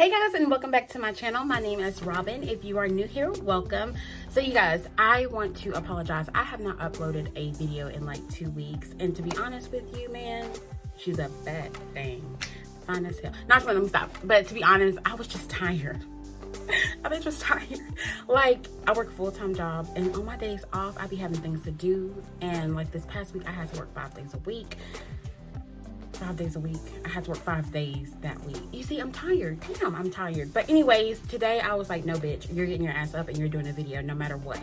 Hey guys, and welcome back to my channel. My name is Robin. If you are new here, welcome. So you guys, I want to apologize. I have not uploaded a video in like 2 weeks, and to be honest with you, man, she's a bad thing. Fine as hell. Not let me stop. But to be honest, I was just tired. I was just tired. Like, I work a full-time job, and on my days off, I be having things to do. And like this past week, I had to work 5 days a week. 5 days a week. I had to work 5 days that week. You see, I'm tired. Damn, I'm tired. But anyways, today I was like, no, bitch, you're getting your ass up and you're doing a video no matter what.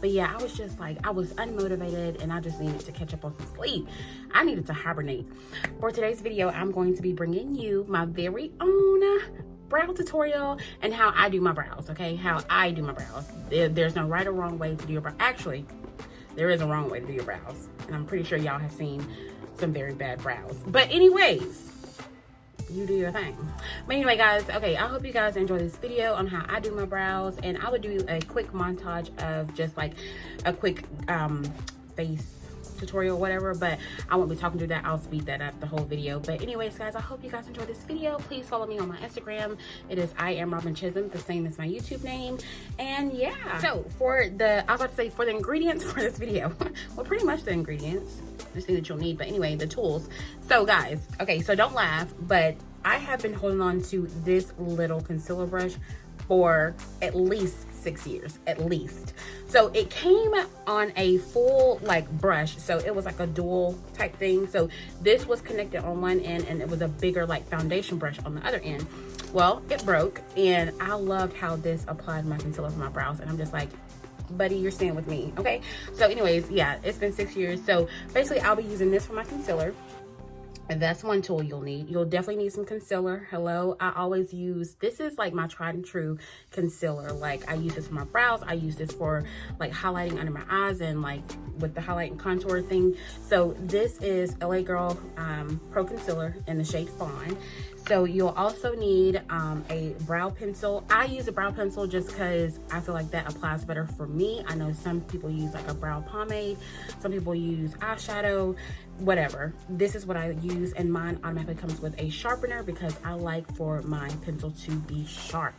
But yeah, I was just like, I was unmotivated and I just needed to catch up on some sleep. I needed to hibernate. For today's video, I'm going to be bringing you my very own brow tutorial and how I do my brows, okay? How I do my brows. There's no right or wrong way to do your brow. Actually, there is a wrong way to do your brows. And I'm pretty sure y'all have seen some very bad brows. But anyways, you do your thing. But anyway, guys, okay, I hope you guys enjoy this video on how I do my brows, and I would do a quick montage of just like a quick face tutorial, whatever, but I won't be talking through that. I'll speed that up the whole video. But anyways, guys, I hope you guys enjoy this video. Please follow me on my Instagram. It is I am Robin Chisholm, the same as my YouTube name. And yeah, so for the, I was about to say for the ingredients for this video, well, pretty much the ingredients, just thing that you'll need. But anyway, the tools. So guys, okay, so don't laugh, but I have been holding on to this little concealer brush for at least 6 years, at least. So it came on a full like brush, so it was like a dual type thing. So this was connected on one end and it was a bigger like foundation brush on the other end. Well, it broke, and I loved how this applied my concealer for my brows, and I'm just like, buddy, you're staying with me, okay? So anyways, yeah, it's been 6 years. So basically I'll be using this for my concealer. And that's one tool you'll need. You'll definitely need some concealer. Hello, I always use, this is like my tried and true concealer. Like, I use this for my brows. I use this for like highlighting under my eyes and like with the highlight and contour thing. So this is LA Girl Pro Concealer in the shade Fawn. So you'll also need a brow pencil. I use a brow pencil just because I feel like that applies better for me. I know some people use like a brow pomade. Some people use eyeshadow, whatever. This is what I use, and mine automatically comes with a sharpener because I like for my pencil to be sharp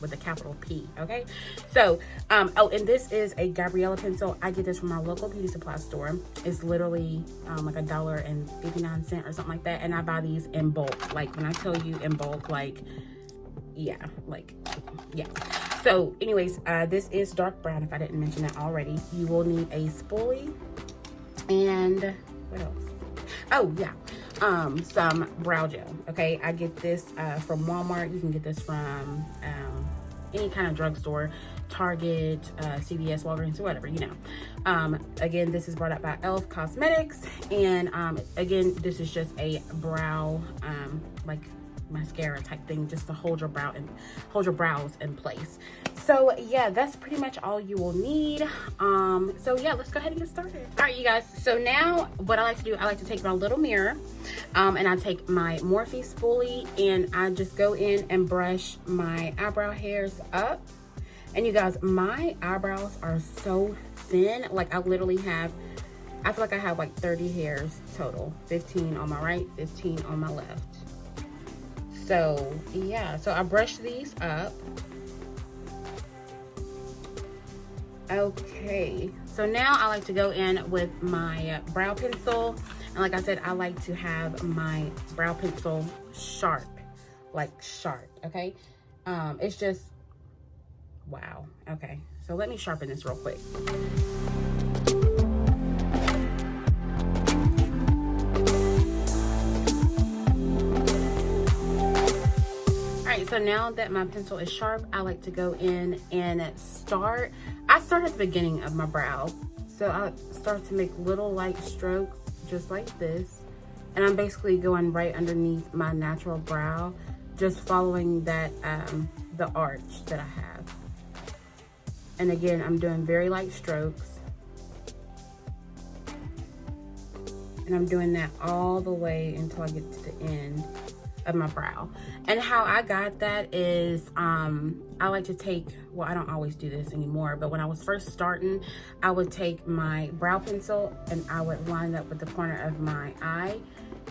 with a capital P, okay? So, oh, and this is a Gabriella pencil. I get this from my local beauty supply store. It's literally like $1.59 or something like that, and I buy these in bulk. Like, when I tell you in bulk, like, yeah, like, yeah. So, anyways, this is dark brown, if I didn't mention that already. You will need a spoolie, and what else? Oh, yeah. Some brow gel, okay? I get this from Walmart. You can get this from any kind of drugstore, Target, CVS, Walgreens, or whatever, you know. Again, this is brought up by Elf Cosmetics, and again, this is just a brow like mascara type thing, just to hold your brows in place. So yeah, that's pretty much all you will need. So yeah, let's go ahead and get started. All right, you guys, so now what I like to do, I like to take my little mirror and I take my Morphe spoolie, and I just go in and brush my eyebrow hairs up. And you guys, my eyebrows are so thin. Like, I literally have, I feel like I have like 30 hairs total, 15 on my right, 15 on my left. So yeah, so I brush these up. Okay, so now I like to go in with my brow pencil, and like I said, I like to have my brow pencil sharp, like sharp, okay? It's just, wow, okay. So let me sharpen this real quick. So now that my pencil is sharp, I like to go in and start. I start at the beginning of my brow. So I start to make little light strokes just like this. And I'm basically going right underneath my natural brow, just following that, the arch that I have. And again, I'm doing very light strokes. And I'm doing that all the way until I get to the end of my brow. And how I got that is I like to take, well, I don't always do this anymore, but when I was first starting, I would take my brow pencil and I would line it up with the corner of my eye,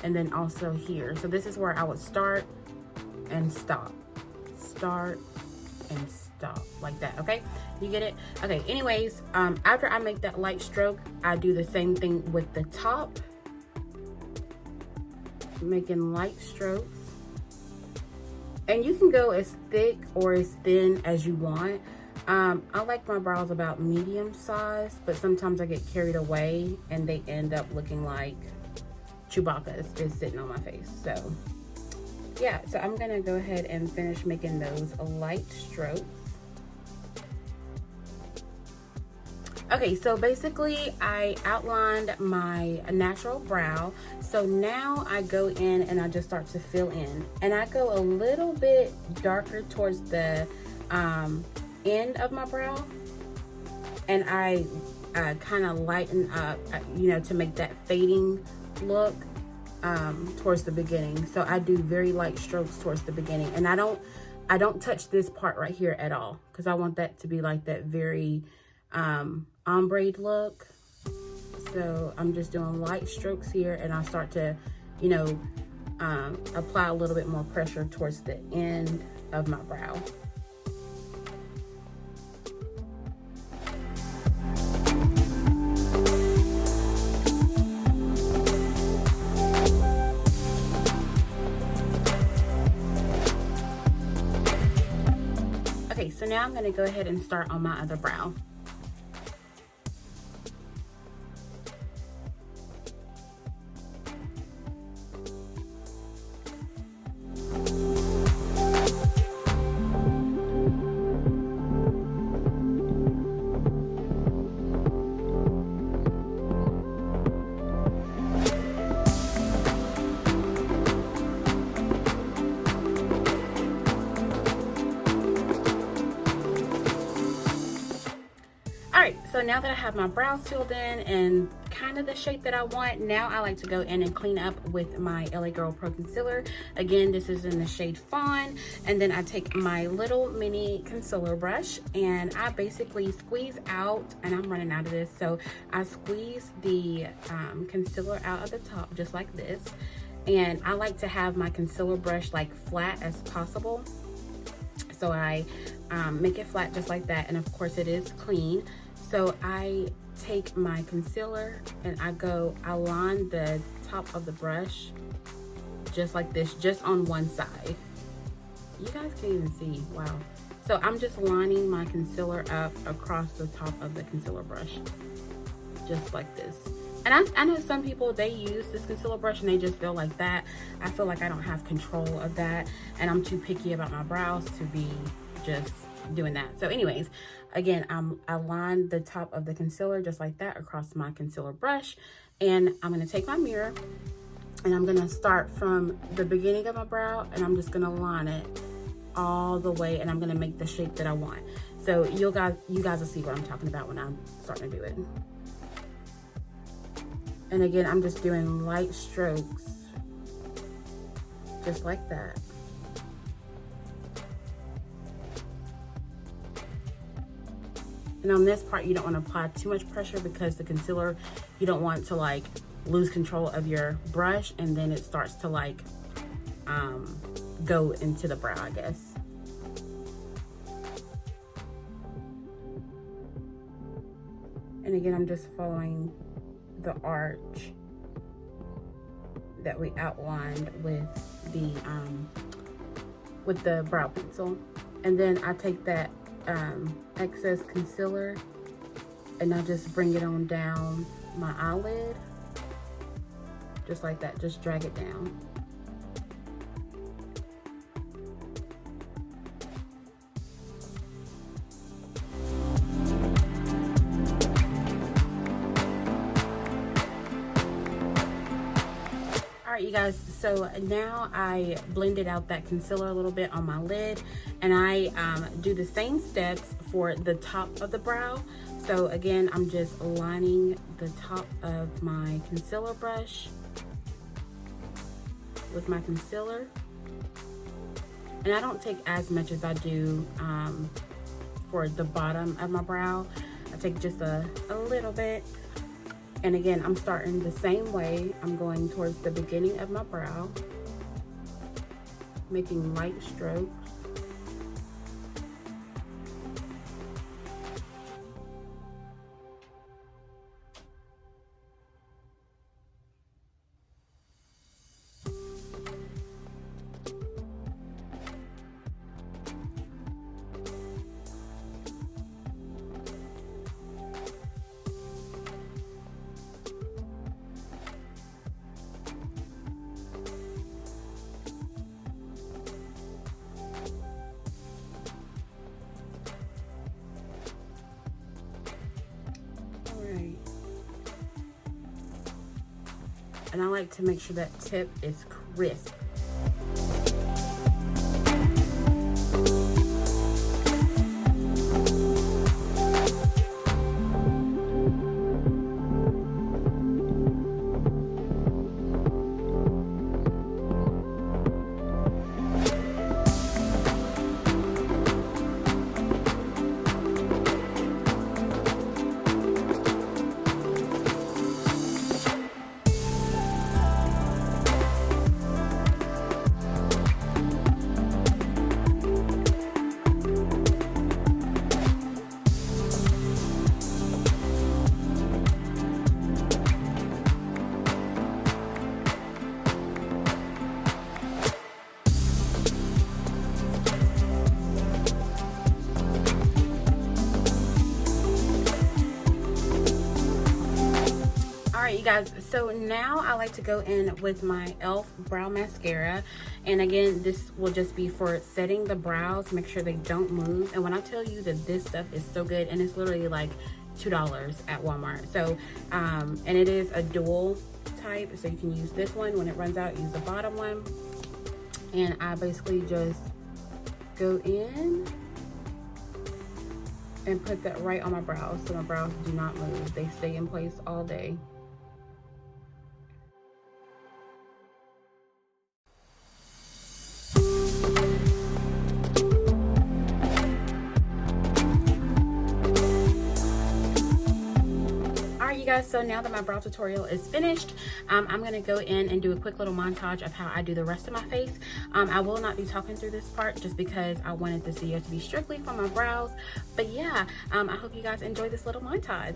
and then also here. So this is where I would start, and stop. Start and stop like that. Okay, you get it? Okay, anyways, after I make that light stroke, I do the same thing with the top, making light strokes. And you can go as thick or as thin as you want. I like my brows about medium size, but sometimes I get carried away and they end up looking like Chewbacca is just sitting on my face. So yeah, so I'm gonna go ahead and finish making those light strokes. Okay, so basically I outlined my natural brow. So now I go in and I just start to fill in. And I go a little bit darker towards the end of my brow. And I kind of lighten up, you know, to make that fading look towards the beginning. So I do very light strokes towards the beginning. And I don't touch this part right here at all, because I want that to be like that very ombre look. So I'm just doing light strokes here, and I start to, you know, apply a little bit more pressure towards the end of my brow. Okay, so now I'm going to go ahead and start on my other brow. Alright, so now that I have my brows filled in and kind of the shape that I want, now I like to go in and clean up with my LA Girl Pro Concealer. Again, this is in the shade Fawn. And then I take my little mini concealer brush and I basically squeeze out, and I'm running out of this, so I squeeze the concealer out of the top just like this. And I like to have my concealer brush like flat as possible. So I make it flat just like that, and of course it is clean. So I take my concealer and I line the top of the brush just like this, just on one side. You guys can't even see, wow. So I'm just lining my concealer up across the top of the concealer brush, just like this. And I know some people, they use this concealer brush and they just feel like that. I feel like I don't have control of that, and I'm too picky about my brows to be just doing that. So anyways, again, I line the top of the concealer just like that across my concealer brush, and I'm going to take my mirror and I'm going to start from the beginning of my brow, and I'm just going to line it all the way, and I'm going to make the shape that I want. So you guys will see what I'm talking about when I'm starting to do it. And again, I'm just doing light strokes just like that. And on this part, you don't want to apply too much pressure, because the concealer, you don't want to like lose control of your brush and then it starts to like go into the brow, I guess. And again, I'm just following the arch that we outlined with the brow pencil. And then I take that excess concealer and I just bring it on down my eyelid, just like that. Just drag it down. Alright, you guys, so now I blended out that concealer a little bit on my lid, and I do the same steps for the top of the brow. So again, I'm just lining the top of my concealer brush with my concealer. And I don't take as much as I do for the bottom of my brow. I take just a little bit. And again, I'm starting the same way. I'm going towards the beginning of my brow. making light strokes. And I like to make sure that tip is crisp. You guys, so now I like to go in with my e.l.f. brow mascara, and again, this will just be for setting the brows. Make sure they don't move. And when I tell you that this stuff is so good, and it's literally like $2 at Walmart. So and it is a dual type, so you can use this one. When it runs out, use the bottom one. And I basically just go in and put that right on my brows, so my brows do not move. They stay in place all day. You guys, so now that my brow tutorial is finished, I'm going to go in and do a quick little montage of how I do the rest of my face. I will not be talking through this part just because I wanted this video to be strictly for my brows. But yeah, I hope you guys enjoy this little montage.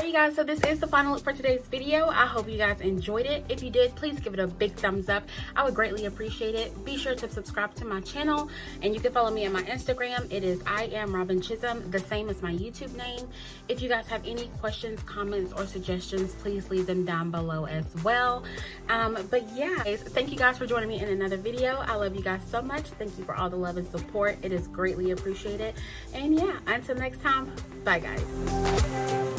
you guys, so this is the final look for today's video. I hope you guys enjoyed it. If you did, please give it a big thumbs up. I would greatly appreciate it. Be sure to subscribe to my channel, and you can follow me on my Instagram. It is I am Robin Chisholm, the same as my YouTube name. If you guys have any questions, comments, or suggestions, please leave them down below as well. But yeah, thank you guys for joining me in another video. I love you guys so much. Thank you for all the love and support. It is greatly appreciated. And yeah, until next time, bye guys.